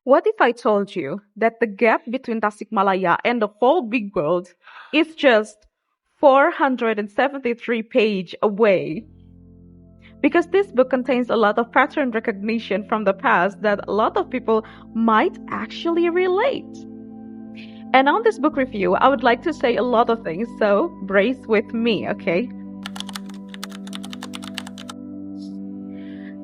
What if I told you that the gap between Tasikmalaya and the whole big world is just 473 pages away? Because this book contains a lot of pattern recognition from the past that a lot of people might actually relate. And on this book review, I would like to say a lot of things, so brace with me, okay?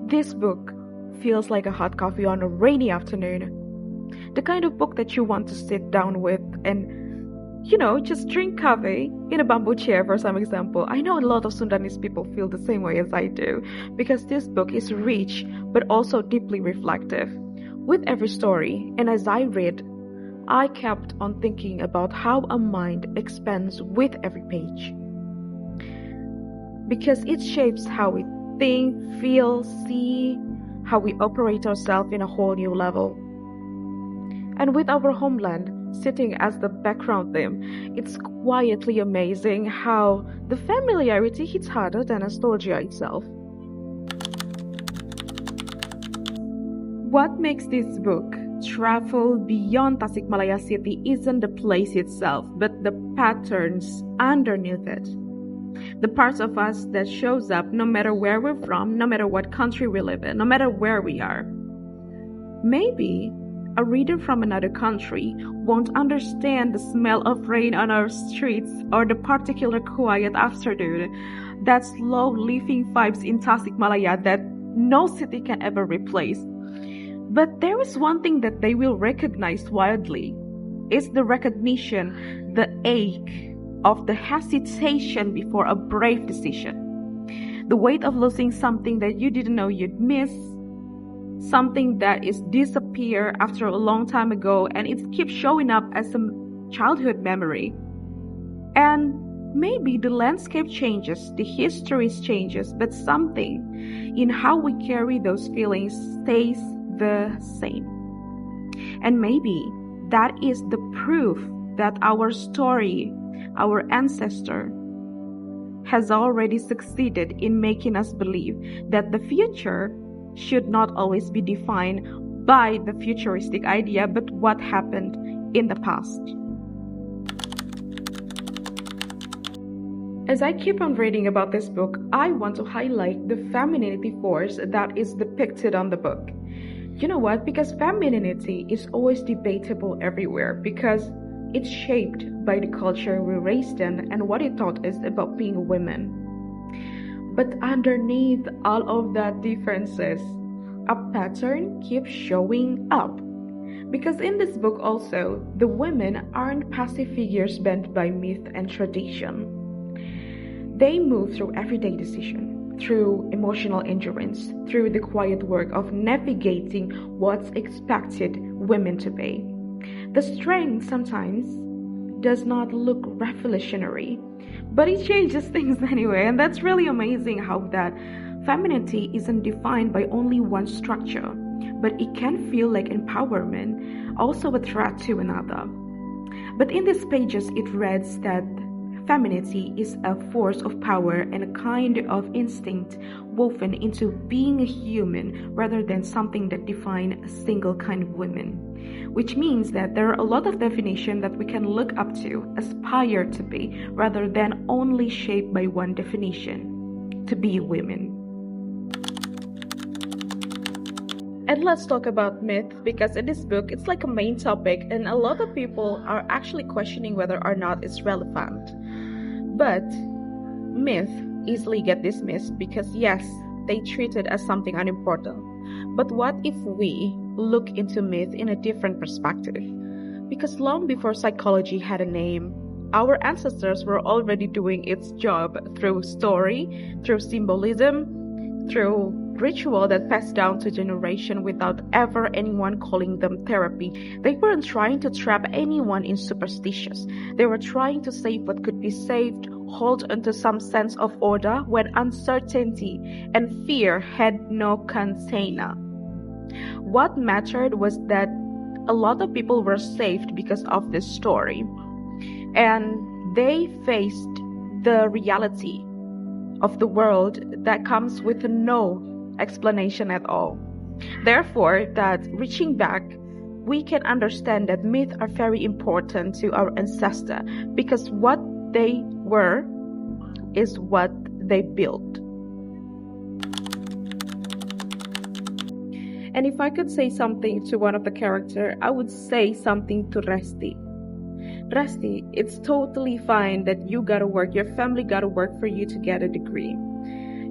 This book feels like a hot coffee on a rainy afternoon. The kind of book that you want to sit down with and, just drink coffee in a bamboo chair, for some example. I know a lot of Sundanese people feel the same way as I do, because this book is rich but also deeply reflective. With every story, and as I read, I kept on thinking about how a mind expands with every page. Because it shapes how we think, feel, see, how we operate ourselves in a whole new level. And with our homeland sitting as the background theme, it's quietly amazing how the familiarity hits harder than nostalgia itself. What makes this book travel beyond Tasikmalaya city isn't the place itself, but the patterns underneath it. The parts of us that shows up no matter where we're from, no matter what country we live in, no matter where we are. Maybe a reader from another country won't understand the smell of rain on our streets or the particular quiet afternoon, that slow living vibes in Tasikmalaya that no city can ever replace. But there is one thing that they will recognize wildly. It's the recognition, the ache of the hesitation before a brave decision. The weight of losing something that you didn't know you'd miss, something that is disappear after a long time ago and it keeps showing up as a childhood memory. And maybe the landscape changes, the histories changes, but something in how we carry those feelings stays the same. And maybe that is the proof that our story, our ancestor, has already succeeded in making us believe that the future should not always be defined by the futuristic idea, but what happened in the past. As I keep on reading about this book, I want to highlight the femininity force that is depicted on the book. You know what? Because femininity is always debatable everywhere because it's shaped by the culture we raised in and what it taught us about being women. But underneath all of that differences, a pattern keeps showing up. Because in this book also, the women aren't passive figures bent by myth and tradition. They move through everyday decision, through emotional endurance, through the quiet work of navigating what's expected women to be. The strength sometimes does not look revolutionary, but it changes things anyway, and that's really amazing how that femininity isn't defined by only one structure, but it can feel like empowerment, also a threat to another. But in these pages it reads that femininity is a force of power and a kind of instinct woven into being a human rather than something that defines a single kind of woman. Which means that there are a lot of definitions that we can look up to, aspire to be, rather than only shaped by one definition, to be women. And let's talk about myth, because in this book it's like a main topic and a lot of people are actually questioning whether or not it's relevant. But myth easily get dismissed because yes, they treat it as something unimportant. But what if we look into myth in a different perspective? Because long before psychology had a name, our ancestors were already doing its job through story, through symbolism, through ritual that passed down to generation without ever anyone calling them therapy. They weren't trying to trap anyone in superstitious. They were trying to save what could be saved, hold onto some sense of order when uncertainty and fear had no container. What mattered was that a lot of people were saved because of this story, and they faced the reality of the world that comes with no explanation at all. Therefore, that reaching back we can understand that myths are very important to our ancestors because what they were is what they built. And if I could say something to one of the characters, I would say something to Resti. Resti, it's totally fine that you gotta work, your family gotta work for you to get a degree.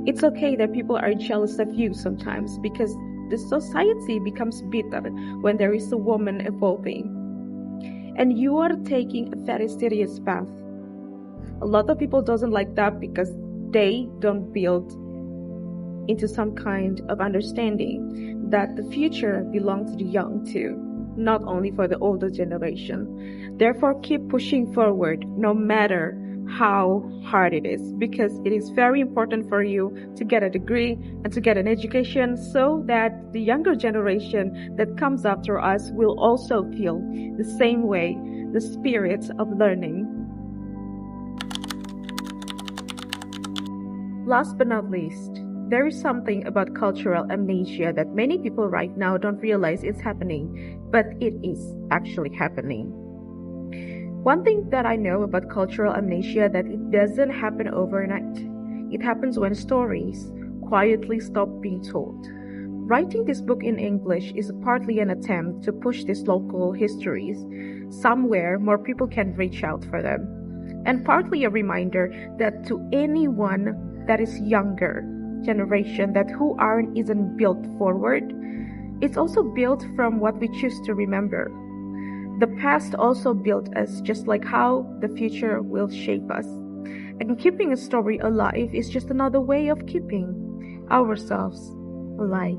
It's okay that people are jealous of you sometimes because the society becomes bitter when there is a woman evolving. And you are taking a very serious path. A lot of people doesn't like that because they don't build into some kind of understanding that the future belongs to the young too, not only for the older generation. Therefore, keep pushing forward no matter how hard it is, because it is very important for you to get a degree and to get an education so that the younger generation that comes after us will also feel the same way, the spirit of learning. Last but not least, there is something about cultural amnesia that many people right now don't realize is happening, but it is actually happening. One thing that I know about cultural amnesia that it doesn't happen overnight. It happens when stories quietly stop being told. Writing this book in English is partly an attempt to push these local histories somewhere more people can reach out for them, and partly a reminder that to anyone that is younger generation that who isn't built forward, it's also built from what we choose to remember. The past also built us just like how the future will shape us. And keeping a story alive is just another way of keeping ourselves alive.